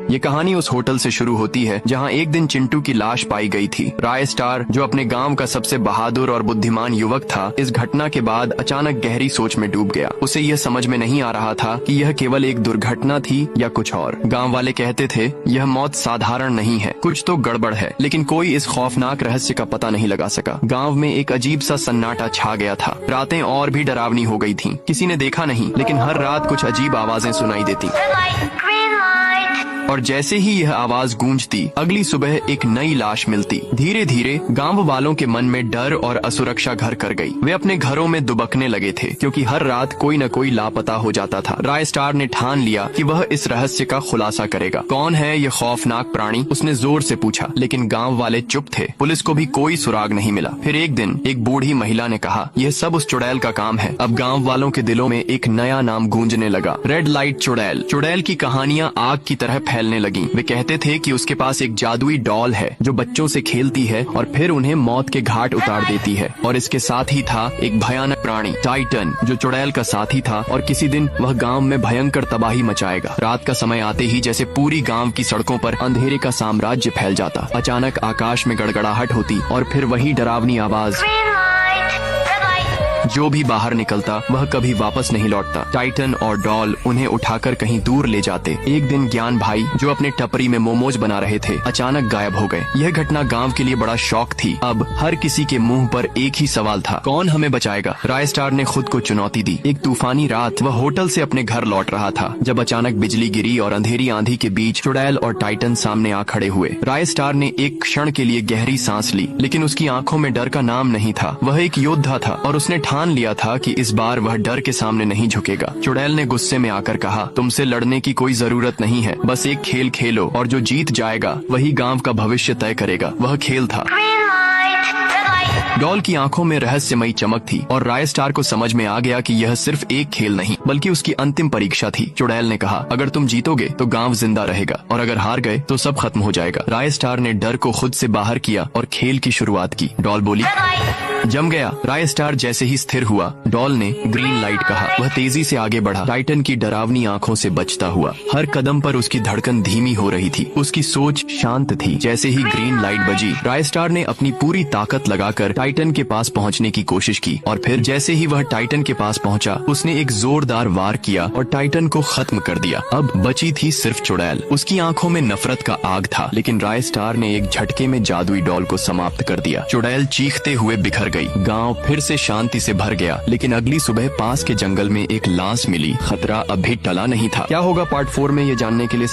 ये कहानी उस होटल से शुरू होती है जहाँ एक दिन चिंटू की लाश पाई गई थी। राय स्टार, जो अपने गांव का सबसे बहादुर और बुद्धिमान युवक था, इस घटना के बाद अचानक गहरी सोच में डूब गया। उसे यह समझ में नहीं आ रहा था कि यह केवल एक दुर्घटना थी या कुछ और। गांव वाले कहते थे यह मौत साधारण नहीं है, कुछ तो गड़बड़ है, लेकिन कोई इस खौफनाक रहस्य का पता नहीं लगा सका। गांव में एक अजीब सा सन्नाटा छा गया था। रातें और भी डरावनी हो गई थीं। किसी ने देखा नहीं, लेकिन हर रात कुछ अजीब आवाजें सुनाई देती। और जैसे ही यह आवाज गूंजती, अगली सुबह एक नई लाश मिलती। धीरे धीरे गांव वालों के मन में डर और असुरक्षा घर कर गई। वे अपने घरों में दुबकने लगे थे, क्योंकि हर रात कोई न कोई लापता हो जाता था। राय स्टार ने ठान लिया कि वह इस रहस्य का खुलासा करेगा। कौन है ये खौफनाक प्राणी? उसने जोर से पूछा, लेकिन गांव वाले चुप थे। पुलिस को भी कोई सुराग नहीं मिला। फिर एक दिन एक बूढ़ी महिला ने कहा, यह सब उस चुड़ैल का काम है। अब गाँव वालों के दिलों में एक नया नाम गूंजने लगा, रेड लाइट चुड़ैल। चुड़ैल की कहानियाँ आग की तरह फैलने लगी। वे कहते थे कि उसके पास एक जादुई डॉल है जो बच्चों से खेलती है और फिर उन्हें मौत के घाट उतार देती है। और इसके साथ ही था एक भयानक प्राणी, टाइटन, जो चुड़ैल का साथी था और किसी दिन वह गांव में भयंकर तबाही मचाएगा। रात का समय आते ही जैसे पूरी गांव की सड़कों पर अंधेरे का साम्राज्य फैल जाता। अचानक आकाश में गड़गड़ाहट होती और फिर वही डरावनी आवाज। जो भी बाहर निकलता वह कभी वापस नहीं लौटता। टाइटन और डॉल उन्हें उठाकर कहीं दूर ले जाते। एक दिन ज्ञान भाई, जो अपने टपरी में मोमोज बना रहे थे, अचानक गायब हो गए। यह घटना गांव के लिए बड़ा शौक थी। अब हर किसी के मुंह पर एक ही सवाल था, कौन हमें बचाएगा? राय स्टार ने खुद को चुनौती दी। एक तूफानी रात वह होटल से अपने घर लौट रहा था, जब अचानक बिजली गिरी और अंधेरी आंधी के बीच चुड़ैल और टाइटन सामने आ खड़े हुए। राय स्टार ने एक क्षण के लिए गहरी सांस ली, लेकिन उसकी आंखों में डर का नाम नहीं था। वह एक योद्धा था और उसने ठान लिया था कि इस बार वह डर के सामने नहीं झुकेगा। चुड़ैल ने गुस्से में आकर कहा, तुमसे लड़ने की कोई जरूरत नहीं है, बस एक खेल खेलो और जो जीत जाएगा वही गांव का भविष्य तय करेगा। वह खेल था। डॉल की आंखों में रहस्यमयी चमक थी और राय स्टार को समझ में आ गया कि यह सिर्फ एक खेल नहीं, बल्कि उसकी अंतिम परीक्षा थी। चुड़ैल ने कहा, अगर तुम जीतोगे तो गांव जिंदा रहेगा और अगर हार गए तो सब खत्म हो जाएगा। राय स्टार ने डर को खुद से बाहर किया और खेल की शुरुआत की। डॉल बोली, जम गया। राय स्टार जैसे ही स्थिर हुआ, डॉल ने ग्रीन लाइट कहा। वह तेजी से आगे बढ़ा, टाइटन की डरावनी आंखों से बचता हुआ। हर कदम पर उसकी धड़कन धीमी हो रही थी। उसकी सोच शांत थी। जैसे ही ग्रीन लाइट बजी, राय स्टार ने अपनी पूरी ताकत लगाकर टाइटन के पास पहुंचने की कोशिश की और फिर जैसे ही वह टाइटन के पास पहुंचा, उसने एक जोरदार वार किया और टाइटन को खत्म कर दिया। अब बची थी सिर्फ चुड़ैल। उसकी आंखों में नफरत का आग था, लेकिन राय स्टार ने एक झटके में जादुई डॉल को समाप्त कर दिया। चुड़ैल चीखते हुए बिखर गई। गांव फिर से शांति से भर गया, लेकिन अगली सुबह पास के जंगल में एक लाश मिली। खतरा अभी टला नहीं था। क्या होगा पार्ट 4 में, ये जानने के लिए